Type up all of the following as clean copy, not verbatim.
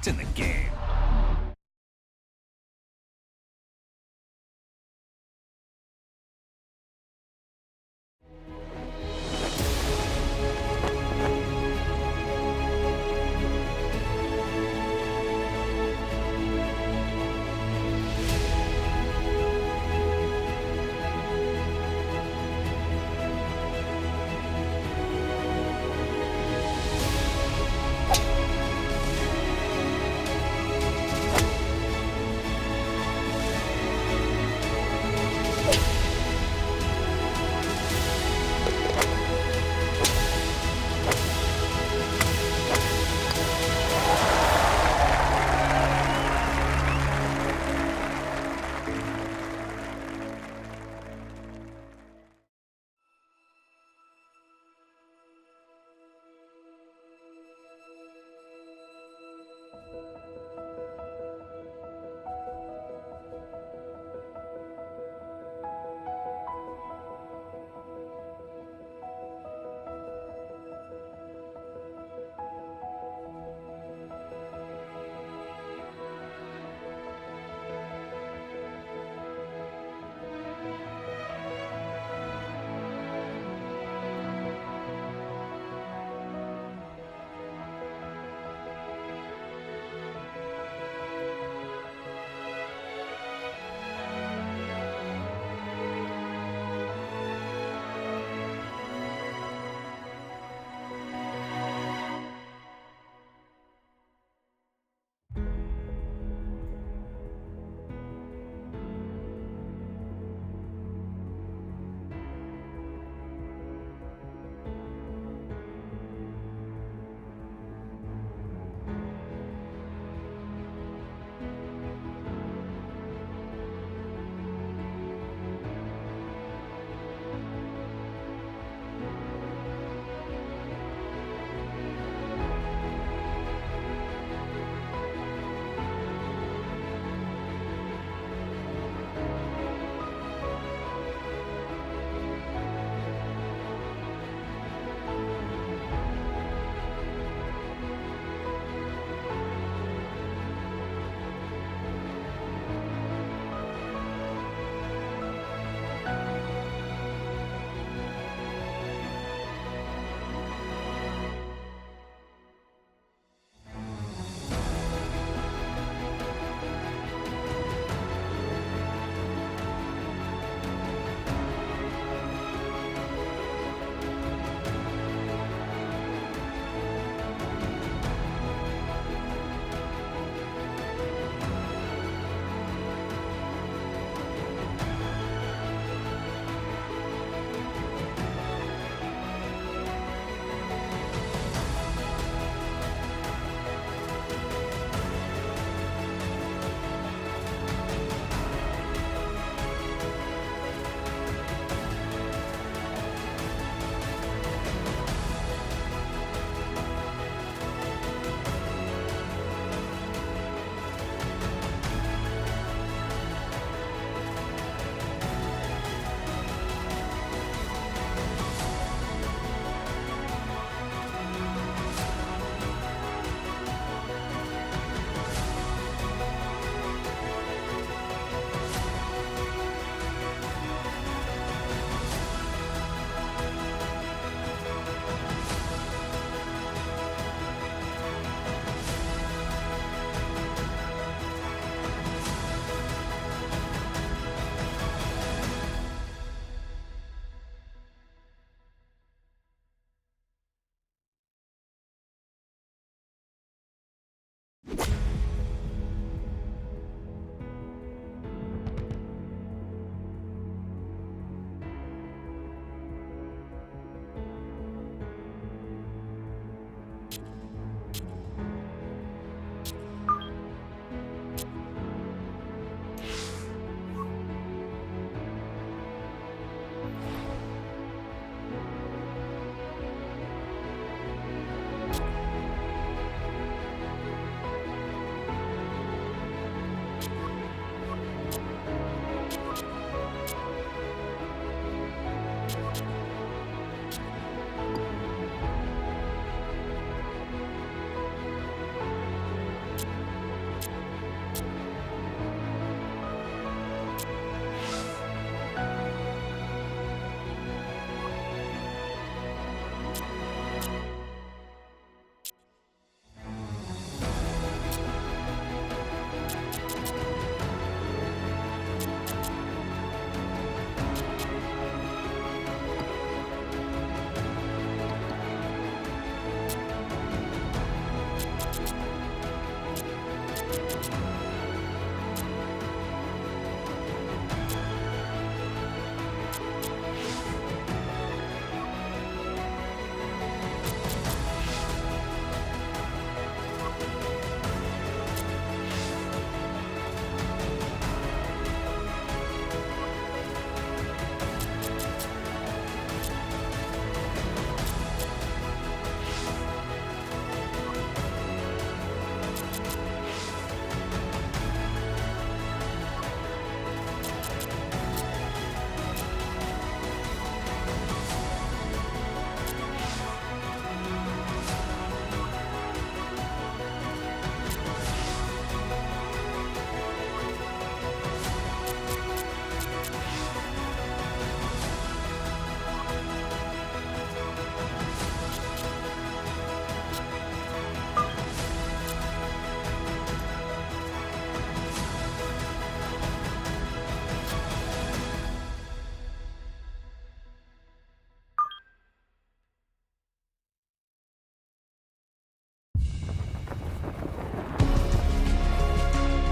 locked in the game.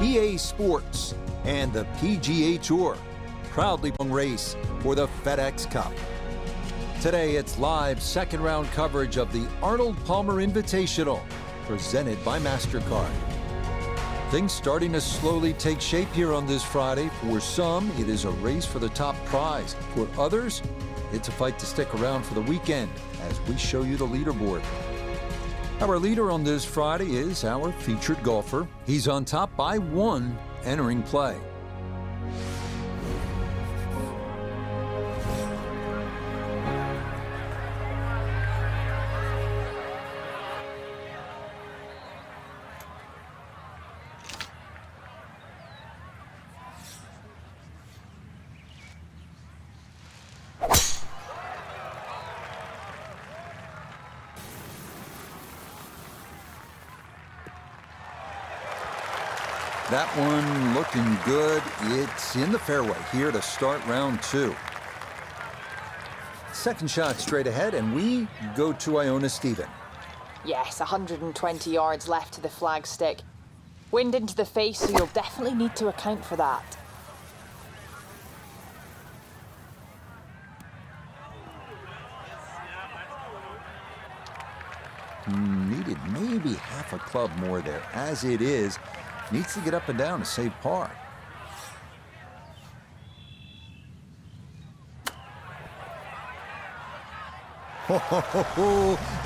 EA Sports, and the PGA Tour proudly race for the FedEx Cup. Today, it's live second-round coverage of the Arnold Palmer Invitational, presented by Mastercard. Things starting to slowly take shape here on this Friday. For some, it is a race for the top prize. For others, it's a fight to stick around for the weekend as we show you the leaderboard. Our leader on this Friday is our featured golfer. He's on top by 1 entering play. That one looking good. It's in the fairway here to start round 2. Second shot straight ahead, and we go to Iona Stephen. Yes, 120 yards left to the flagstick. Wind into the face, so you'll definitely need to account for that. Needed maybe half a club more there. As it is, needs to get up and down to save par.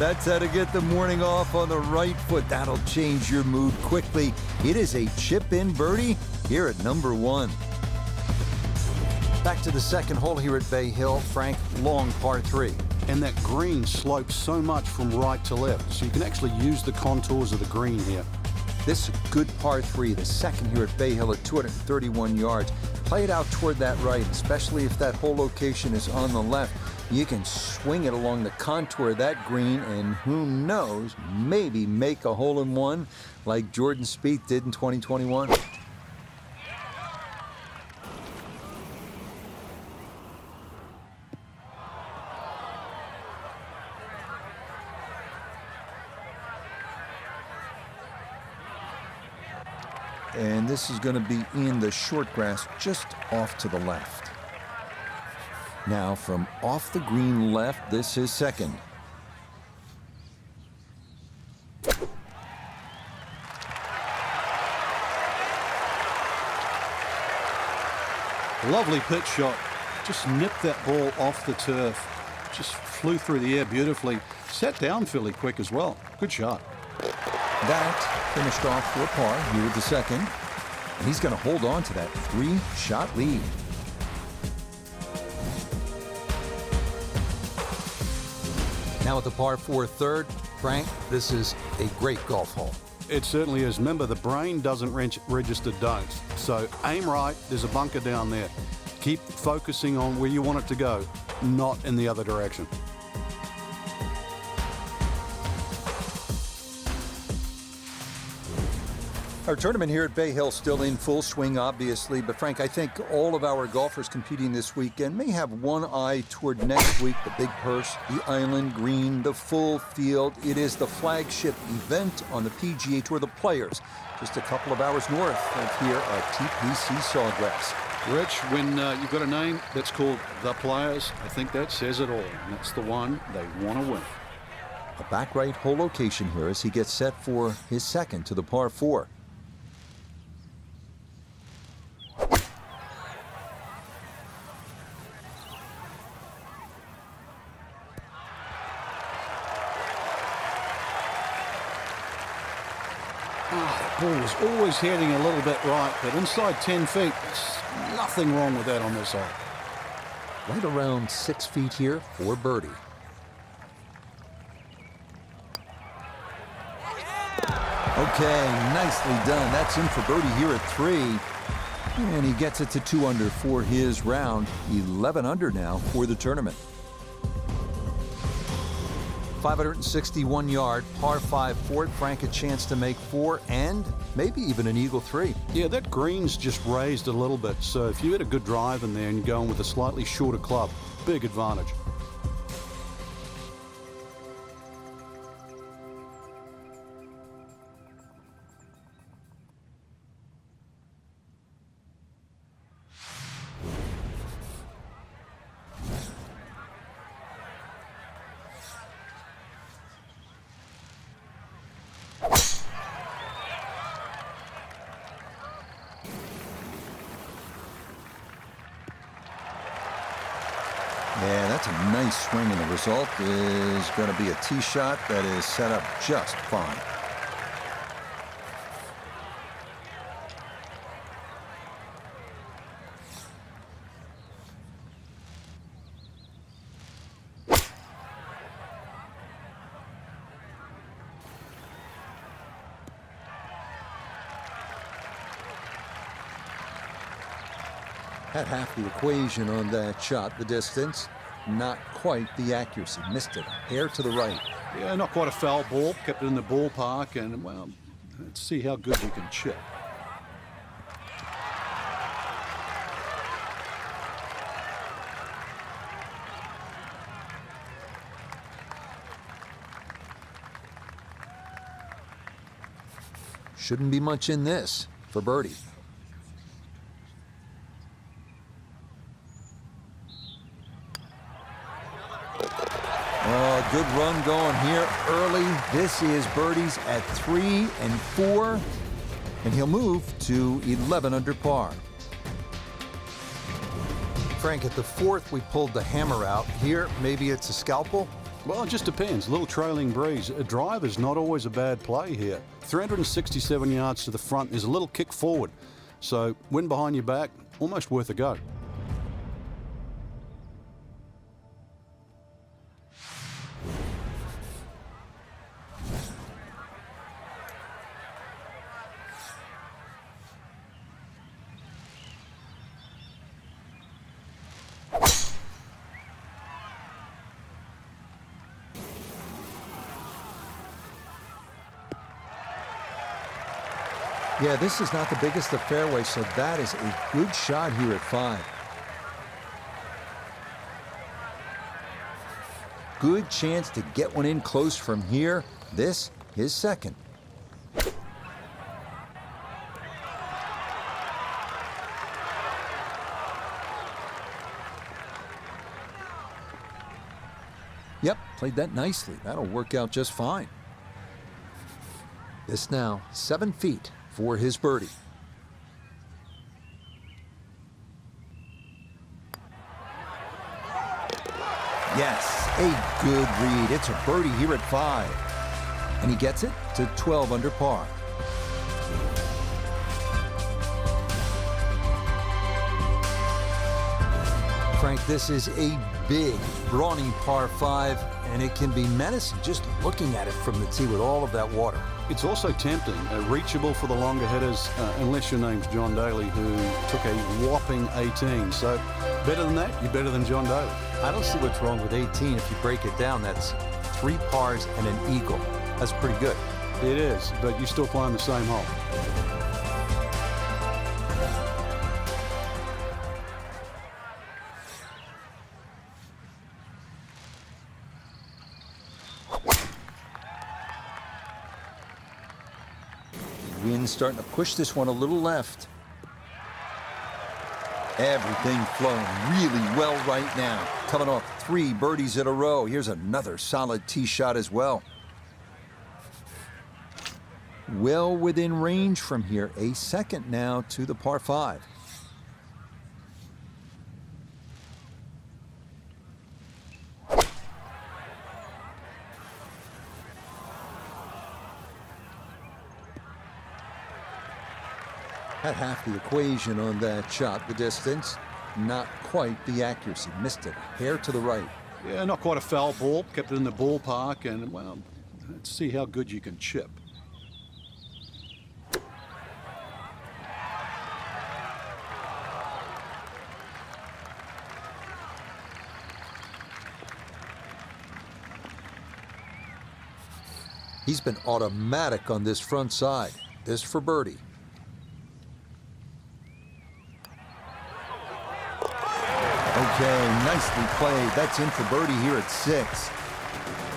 That's how to get the morning off on the right foot. That'll change your mood quickly. It is a chip-in birdie here at number 1. Back to the second hole here at Bay Hill. Frank, long par 3. And that green slopes so much from right to left, so you can actually use the contours of the green here. This is a good par 3, the second here at Bay Hill at 231 yards. Play it out toward that right, especially if that hole location is on the left. You can swing it along the contour of that green, and who knows, maybe make a hole-in-one like Jordan Spieth did in 2021. And this is going to be in the short grass just off to the left. Now from off the green left, this is second. Lovely pitch shot. Just nipped that ball off the turf. Just flew through the air beautifully. Sat down fairly quick as well. Good shot. That finished off for a par here with the second. And he's going to hold on to that 3-shot lead. Now at the par 4 third, Frank, this is a great golf hole. It certainly is. Remember, the brain doesn't register don'ts. So aim right. There's a bunker down there. Keep focusing on where you want it to go, not in the other direction. Our tournament here at Bay Hill still in full swing, obviously, but Frank, I think all of our golfers competing this weekend may have one eye toward next week, the big purse, the island green, the full field. It is the flagship event on the PGA Tour, the Players, just a couple of hours north of here at TPC Sawgrass. Rich, when you've got a name that's called the Players, I think that says it all. And that's the one they want to win. A back right hole location here as he gets set for his second to the par 4. Ball was always heading a little bit right, but inside 10 feet, there's nothing wrong with that on this hole. Right around 6 feet here for birdie. Okay, nicely done. That's in for birdie here at 3. And he gets it to 2 under for his round. 11 under now for the tournament. 561-yard par 5 for it. Frank, a chance to make 4 and maybe even an eagle 3. Yeah, that green's just raised a little bit, so if you had a good drive in there and you're going with a slightly shorter club, big advantage. Yeah, that's a nice swing, and the result is going to be a tee shot that is set up just fine. Had half the equation on that shot, the distance. Not quite the accuracy. Missed it. Hair to the right. Yeah, not quite a foul ball. Kept it in the ballpark, and, well, let's see how good you can chip. Shouldn't be much in this for birdie. Oh, good run going here early. This is birdies at 3 and 4, and he'll move to 11 under par. Frank, at the 4th, we pulled the hammer out. Here, maybe it's a scalpel? Well, it just depends. A little trailing breeze. A drive is not always a bad play here. 367 yards to the front is a little kick forward. So, wind behind your back, almost worth a go. Yeah, this is not the biggest of fairways, so that is a good shot here at 5. Good chance to get one in close from here. This, his second. Yep, played that nicely. That'll work out just fine. This now 7 feet for his birdie. Yes, a good read. It's a birdie here at 5. And he gets it to 12 under par. Frank, this is a big, brawny par 5, and it can be menacing just looking at it from the tee with all of that water. It's also tempting, reachable for the longer hitters, unless your name's John Daly, who took a whopping 18. So, better than that, you're better than John Daly. I don't see what's wrong with 18. If you break it down, that's 3 pars and an eagle. That's pretty good. It is, but you're still playing the same hole. Wind's starting to push this one a little left. Everything flowing really well right now. Coming off 3 birdies in a row. Here's another solid tee shot as well. Well within range from here. A second now to the par 5. Had half the equation on that shot, the distance. Not quite the accuracy. Missed it. Hair to the right. Yeah, not quite a foul ball. Kept it in the ballpark, and, well, let's see how good you can chip. He's been automatic on this front side. This for birdie. Okay, nicely played. That's in for birdie here at 6.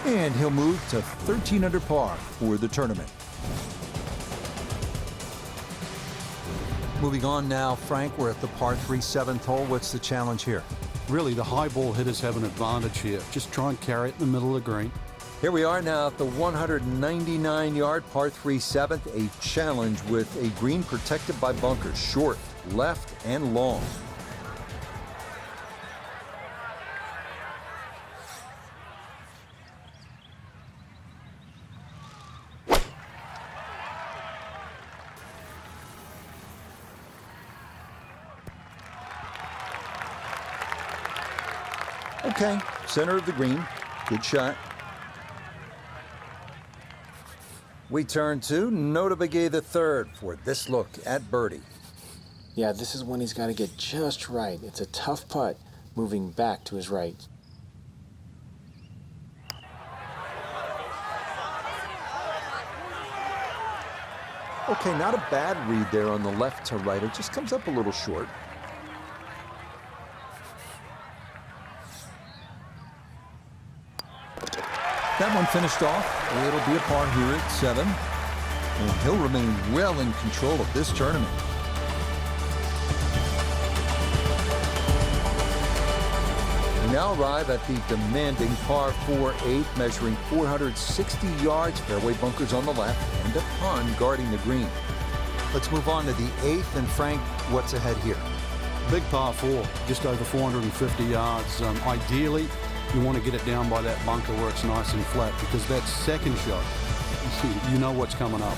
And he'll move to 13 under par for the tournament. Moving on now, Frank, we're at the par 3 7th hole. What's the challenge here? Really, the high ball hitters have an advantage here. Just try and carry it in the middle of the green. Here we are now at the 199-yard par 3 7th, a challenge with a green protected by bunkers, short, left, and long. Okay, center of the green. Good shot. We turn to Nota Begay the third for this look at birdie. Yeah, this is one he's got to get just right. It's a tough putt, moving back to his right. Okay, not a bad read there on the left to right. It just comes up a little short. That one finished off. It'll be a par here at 7. And he'll remain well in control of this tournament. We now arrive at the demanding par 4-8, measuring 460 yards, fairway bunkers on the left, and a pond guarding the green. Let's move on to the 8th, and Frank, what's ahead here? Big par 4, just over 450 yards. Ideally, you want to get it down by that bunker where it's nice and flat, because that second shot, you know what's coming up.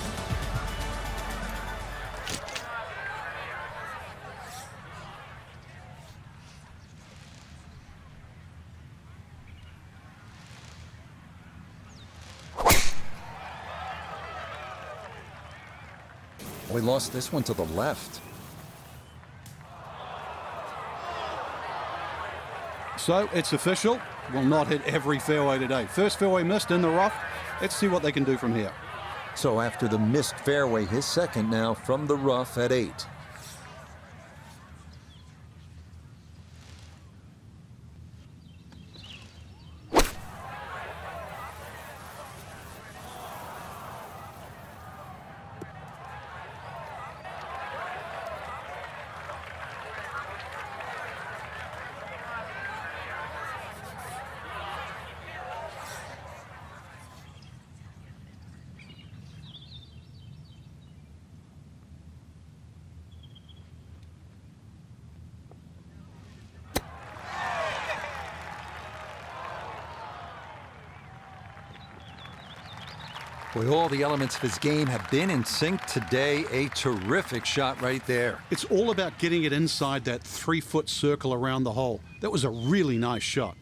We lost this one to the left. So it's official. Will not hit every fairway today. First fairway missed in the rough. Let's see what they can do from here. So after the missed fairway, his second now from the rough at 8. Boy, all the elements of his game have been in sync today. A terrific shot right there. It's all about getting it inside that 3-foot circle around the hole. That was a really nice shot.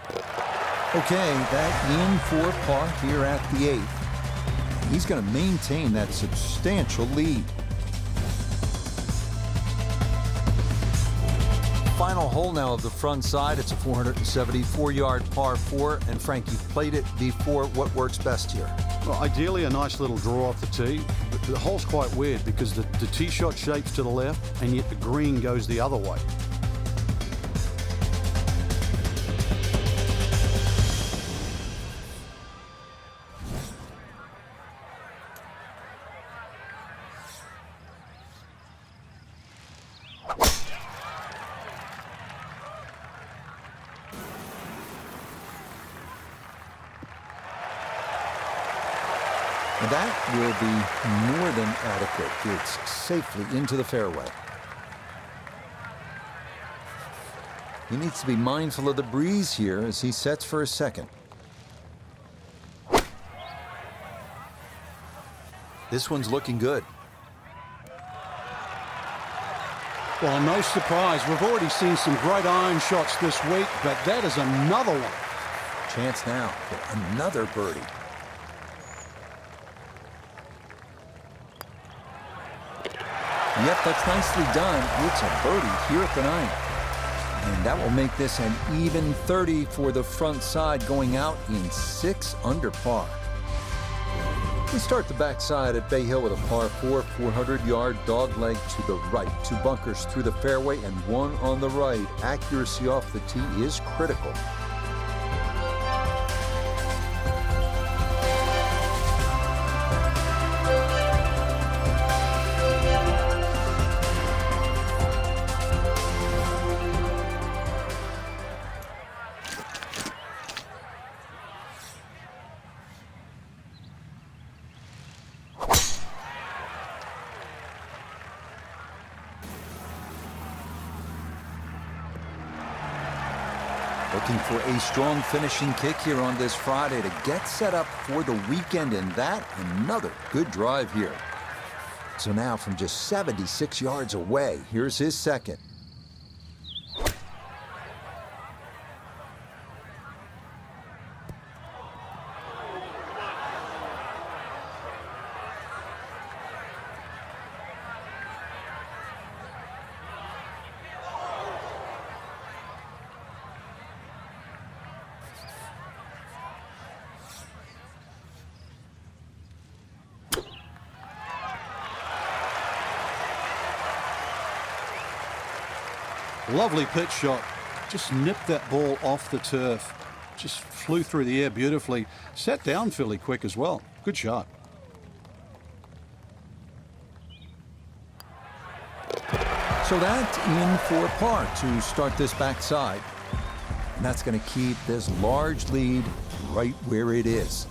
Okay, that in for par here at the 8th. He's going to maintain that substantial lead. Final hole now of the front side. It's a 474-yard par 4. And Frank, you've played it before. What works best here? Well, ideally a nice little draw off the tee. But the hole's quite weird because the tee shot shapes to the left and yet the green goes the other way. And that will be more than adequate. It's safely into the fairway. He needs to be mindful of the breeze here as he sets for his second. This one's looking good. Well, no surprise. We've already seen some great iron shots this week, but that is another one. Chance now for another birdie. Yep, that's nicely done. It's a birdie here at the 9th. And that will make this an even 30 for the front side, going out in 6 under par. We start the backside at Bay Hill with a par 4, 400-yard dogleg to the right. 2 bunkers through the fairway and 1 on the right. Accuracy off the tee is critical. Looking for a strong finishing kick here on this Friday to get set up for the weekend, and that another good drive here. So now from just 76 yards away, here's his second. Lovely pitch shot. Just nipped that ball off the turf. Just flew through the air beautifully. Sat down fairly quick as well. Good shot. So that's in for par to start this backside. And that's going to keep this large lead right where it is.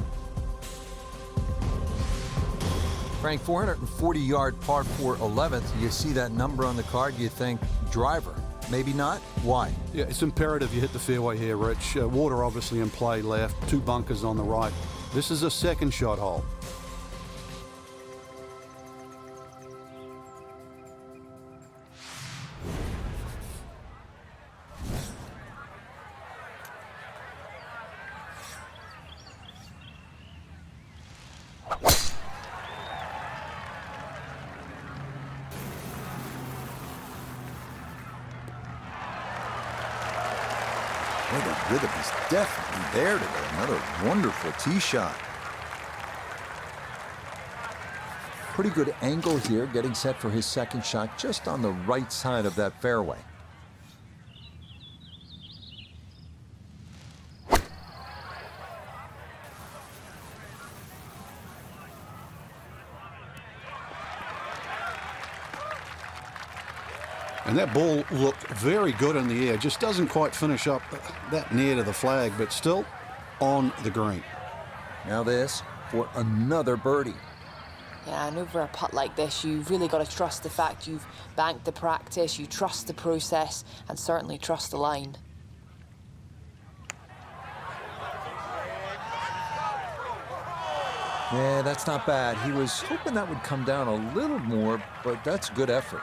Frank, 440-yard par 4 11th. You see that number on the card, you think driver. Maybe not. Why? Yeah, it's imperative you hit the fairway here, Rich. Water obviously in play left, 2 bunkers on the right. This is a second shot hole. Boy, the rhythm is definitely there today. Another wonderful tee shot. Pretty good angle here, getting set for his second shot just on the right side of that fairway. And that ball looked very good in the air. Just doesn't quite finish up that near to the flag, but still on the green. Now this for another birdie. Yeah, and over a putt like this, you've really got to trust the fact you've banked the practice, you trust the process, and certainly trust the line. Yeah, that's not bad. He was hoping that would come down a little more, but that's good effort.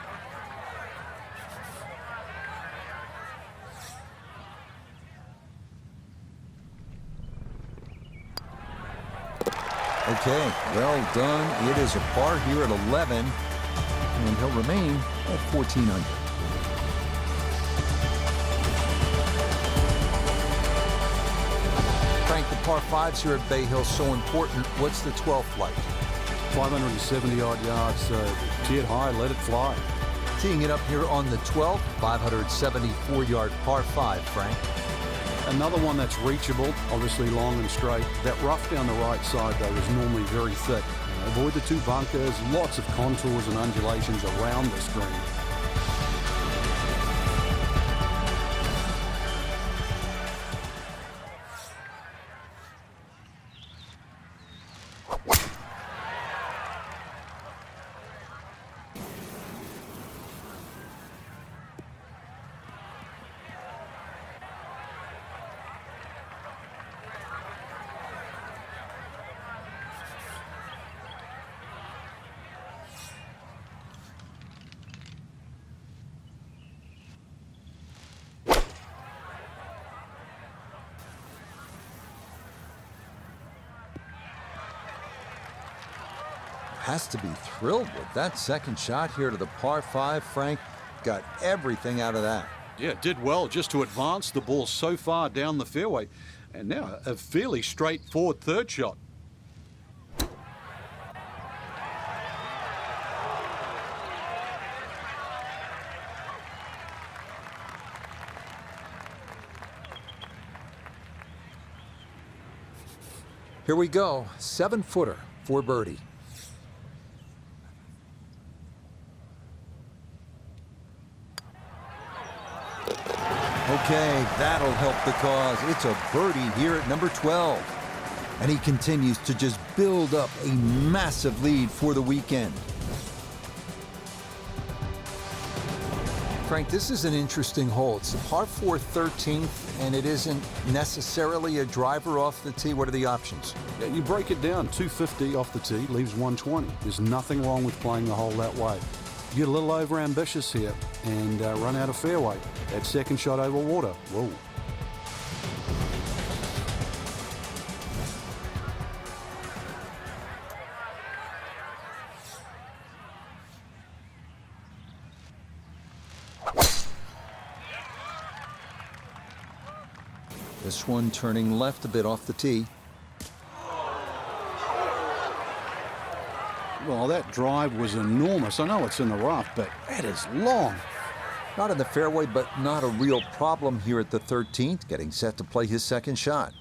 Okay, well done. It is a par here at 11, and he'll remain at 14 under. Frank, the par 5s here at Bay Hill so important. What's the 12th like? 570-odd yards. Tee it high, let it fly. Teeing it up here on the 12th, 574-yard par 5, Frank. Another one that's reachable, obviously long and straight. That rough down the right side, though, is normally very thick. Avoid the 2 bunkers, lots of contours and undulations around this green. Has to be thrilled with that second shot here to the par 5, Frank. Got everything out of that. Yeah, did well just to advance the ball so far down the fairway. And now a fairly straightforward third shot. Here we go. 7-footer for birdie. Okay, that'll help the cause. It's a birdie here at number 12. And he continues to just build up a massive lead for the weekend. Frank, this is an interesting hole. It's par 4 13th, and it isn't necessarily a driver off the tee. What are the options? Yeah, you break it down, 250 off the tee, leaves 120. There's nothing wrong with playing the hole that way. You get a little over-ambitious here and run out of fairway. That second shot over water. Whoa. This one turning left a bit off the tee. Well, that drive was enormous. I know it's in the rough, but that is long. Not in the fairway, but not a real problem here at the 13th, getting set to play his second shot.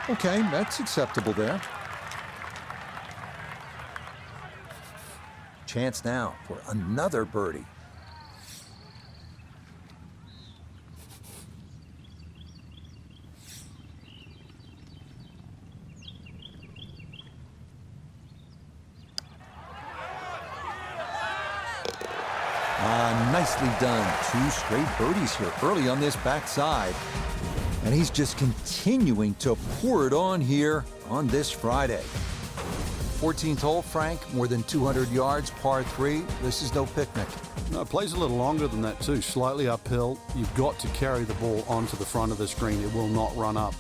Okay, that's acceptable there. Chance now for another birdie. Nicely done. 2 straight birdies here early on this backside. And he's just continuing to pour it on here on this Friday. 14th hole, Frank, more than 200 yards, par 3. This is no picnic. No, it plays a little longer than that too, slightly uphill. You've got to carry the ball onto the front of the screen. It will not run up.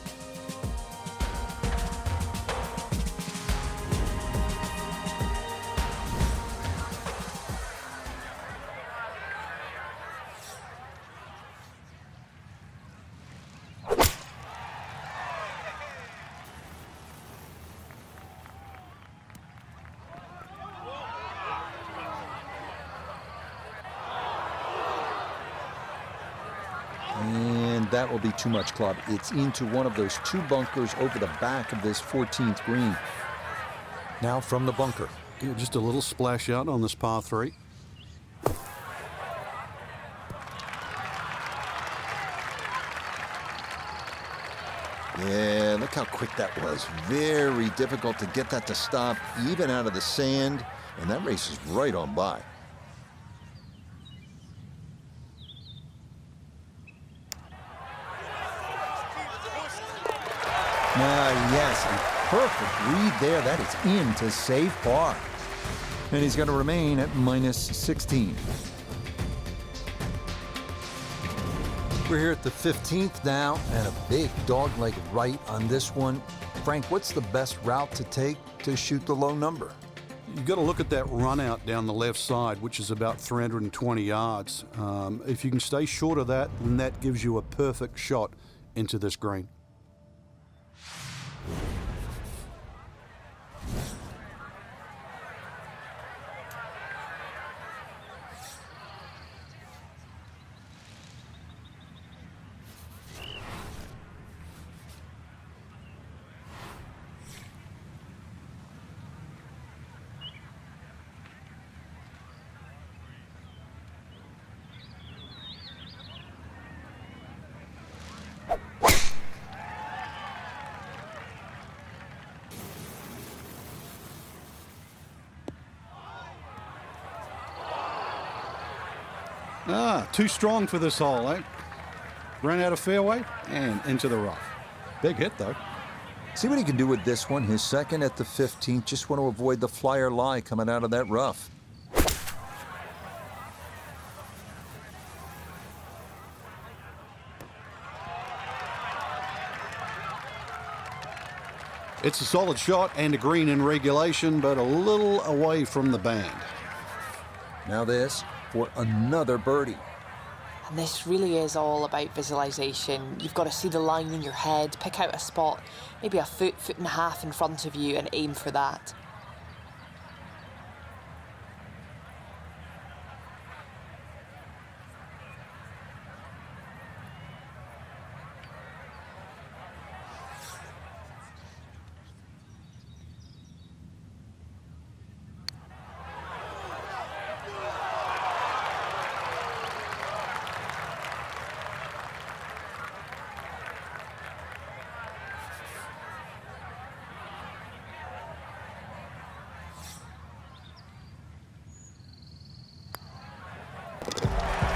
And that will be too much, club. It's into one of those 2 bunkers over the back of this 14th green. Now from the bunker. Yeah, just a little splash out on this par 3. Yeah, look how quick that was. Very difficult to get that to stop, even out of the sand. And that race is right on by. Yes, a perfect read there. That is in to save par. And he's going to remain at minus 16. We're here at the 15th now, and a big dogleg right on this one. Frank, what's the best route to take to shoot the low number? You've got to look at that run out down the left side, which is about 320 yards. If you can stay short of that, then that gives you a perfect shot into this green. Too strong for this hole, eh? Ran out of fairway and into the rough. Big hit, though. See what he can do with this one. His second at the 15th. Just want to avoid the flyer lie coming out of that rough. It's a solid shot and a green in regulation, but a little away from the band. Now this for another birdie. And this really is all about visualization. You've got to see the line in your head, pick out a spot, maybe a foot, 1.5 feet in front of you, and aim for that.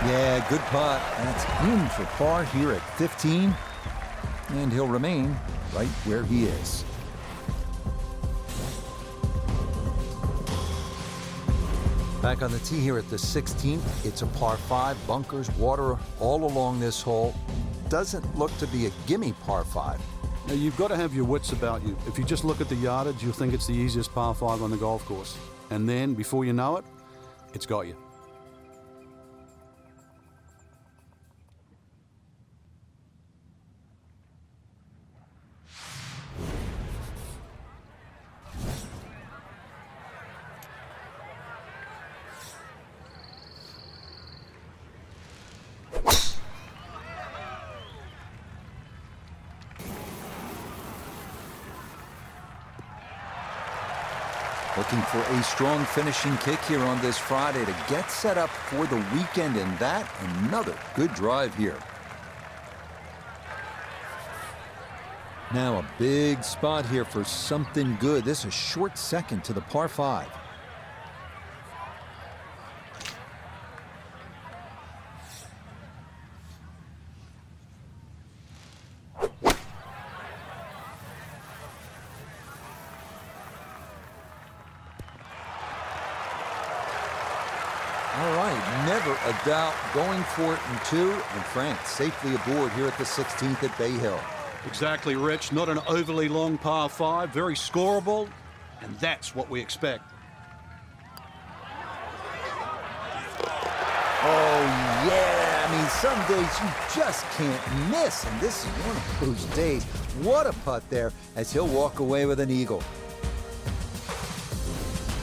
Yeah, good putt. That's in for par here at 15. And he'll remain right where he is. Back on the tee here at the 16th. It's a par 5, bunkers, water all along this hole. Doesn't look to be a gimme par 5. Now, you've got to have your wits about you. If you just look at the yardage, you'll think it's the easiest par 5 on the golf course. And then, before you know it, it's got you. Looking for a strong finishing kick here on this Friday to get set up for the weekend, and that another good drive here. Now a big spot here for something good. This is a short second to the par 5. All right, never a doubt going for it in 2, and Frank safely aboard here at the 16th at Bay Hill. Exactly, Rich. Not an overly long par 5, very scoreable, and that's what we expect. Oh, yeah. I mean, some days you just can't miss, and this is one of those days. What a putt there as he'll walk away with an eagle.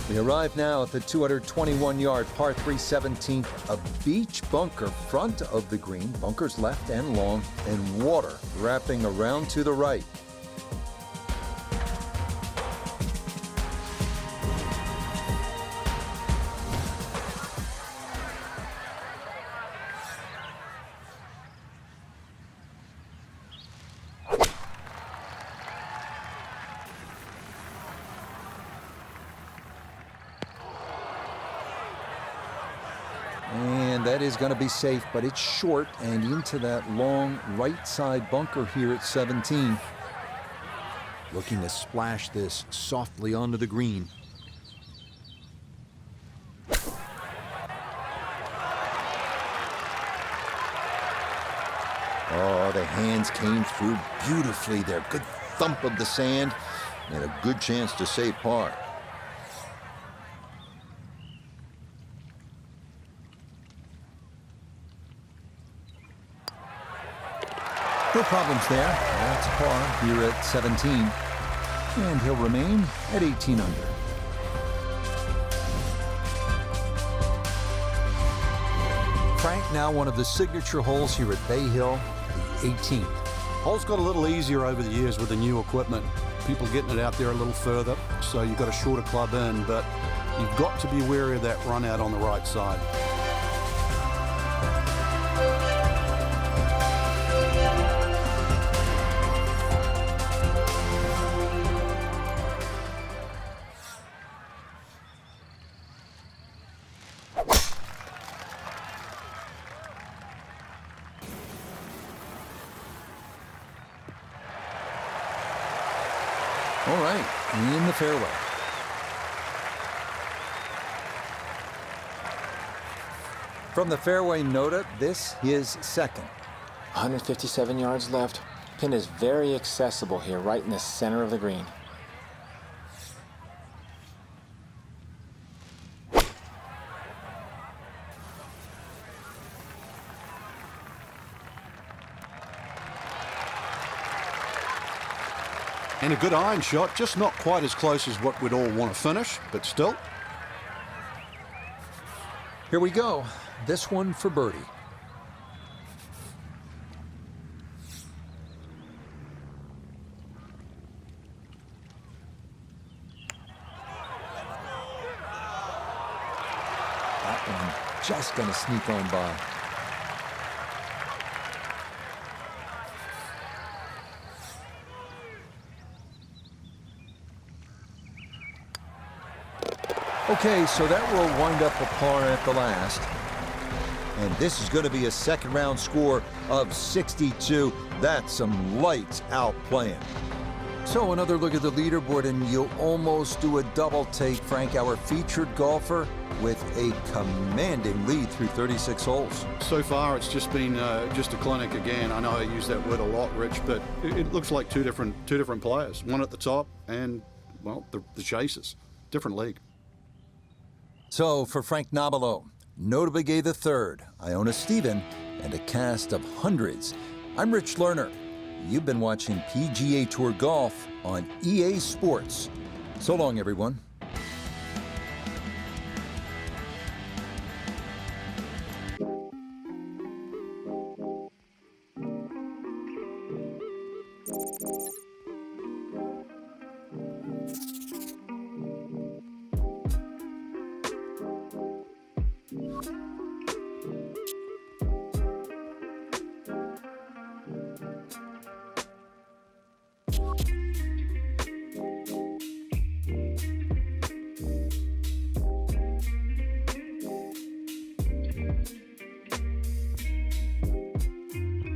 We arrive now at the 221-yard par 3 17th, a beach bunker front of the green, bunkers left and long, and water wrapping around to the right. And that is going to be safe, but it's short and into that long right side bunker here at 17. Looking to splash this softly onto the green. Oh, the hands came through beautifully there. Good thump of the sand and a good chance to save par. No problems there. That's par here at 17. And he'll remain at 18 under. Frank, now one of the signature holes here at Bay Hill, the 18th. Hole's got a little easier over the years with the new equipment. People getting it out there a little further, so you've got a shorter club in, but you've got to be wary of that run out on the right side. All right, in the fairway. From the fairway nota, this is second. 157 yards left. Pin is very accessible here, right in the center of the green. And a good iron shot, just not quite as close as what we'd all want to finish, but still. Here we go. This one for birdie. That one just going to sneak on by. Okay, so that will wind up a par at the last. And this is going to be a second round score of 62. That's some lights out playing. So another look at the leaderboard, and you'll almost do a double take, Frank, our featured golfer with a commanding lead through 36 holes. So far, it's just been just a clinic again. I know I use that word a lot, Rich, but it looks like two different players. One at the top and, well, the chasers. Different league. So for Frank Nobilo, Nota Begay III, Iona Stephen, and a cast of hundreds, I'm Rich Lerner. You've been watching PGA Tour Golf on EA Sports. So long, everyone.